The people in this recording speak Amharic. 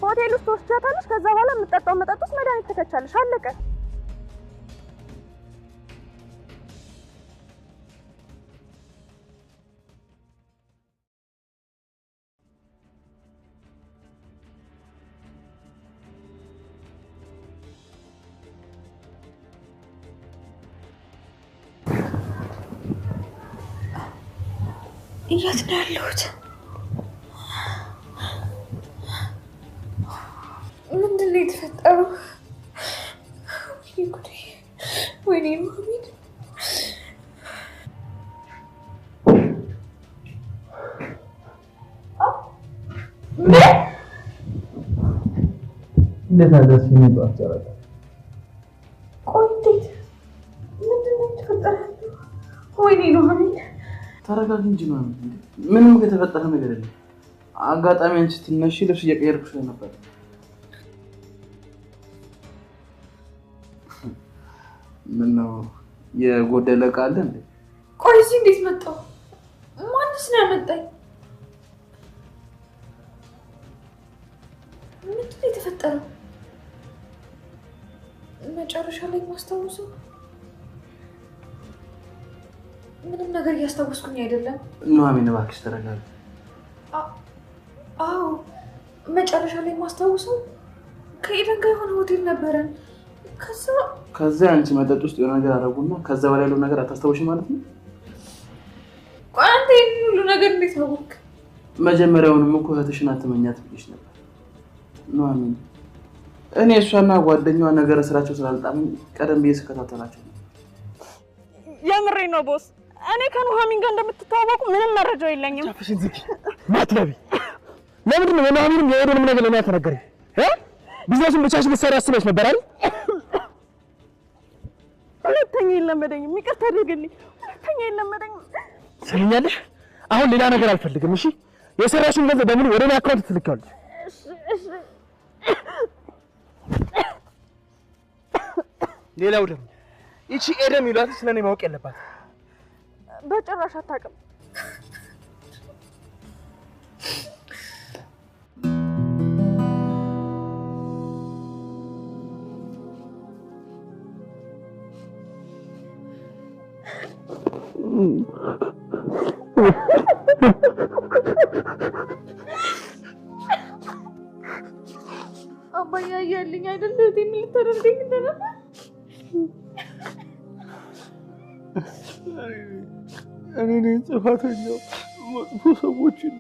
ሆቴል ውስጥ ወስጃታለሽ ከዛ በኋላ የምጠጣው መጠጥ ውስጥ መድኃኒት ተከቻለሽ አለቀ የት ነው ያለሁት? ምንድን ነው የተፈጠረው? ወይኔ ማሚን እንዴት አደረስሽ? ነው አጨረሰ። ቆይ እንዴት ምንድን ነው የተፈጠረው? ወይኔ ማሚን ተረጋጊ እንጂ ነው። ምንም ከተፈጠረ ነገር የለም። አጋጣሚ አንቺ ትነሺ ልብስ እየቀየርኩሽ ነበር። ምን ነው የጎደለ ቃል እንዴ? ቆይ እዚህ እንዴት መጣው? ማንስ ነው ያመጣኝ? ምንድን ነው የተፈጠረው? መጨረሻ ላይ ማስታወሰው ምንም ነገር እያስታወስኩኝ አይደለም። ኑሐሚን እባክሽ ተረጋጊ። አዎ መጨረሻ ላይ ማስታወሰው ከኤደን ጋር የሆነ ሆቴል ነበረን። ከዛ አንቺ መጠጥ ውስጥ የሆነ ነገር አደረጉና ከዛ በላይ ያለው ነገር አታስታውሽ ማለት ነው? ቆይ አንተ ይሄን ሁሉ ነገር እንዴት አወቅ? መጀመሪያውንም እኮ እህትሽን አትመኛት ብዬሽ ነበር ኑሐሚን። እኔ እሷና ጓደኛዋ ነገር ስራቸው ስላልጣመኝ ቀደም ብዬ ስከታተላቸው ነው። የምሬ ነው ቦስ። እኔ ከኑሐሚን ጋር እንደምትተዋወቁ ምንም መረጃ የለኝም። ጫፍሽን ዝጊ ማትለቢ። ለምንድን ነው የኑሐሚንም የኤደንም ነገር ለኔ ያተነገረኝ? ቢዝነሱን ብቻሽን ልትሰሪ አስበሽ ነበር አይደል? ሁለተኛ የለመደኝም። ይቅርታ አድርግልኝ። ሁለተኛ የለመደኝም። ሰምኛለሽ? አሁን ሌላ ነገር አልፈልግም። እሺ የሰራሽውን ገንዘብ በሙሉ ወደ እኔ አካውንት ትልካለሽ። ሌላው ደግሞ እቺ ኤደን ይሏት ስለኔ ማወቅ የለባት። በጭራሽ አታውቅም። አባዬ ያያልኝ አይደል? ለዚህ ምን ልታደርገኝ እንደነበር እኔ ነኝ ጥፋተኛው። መጥፎ ሰዎችን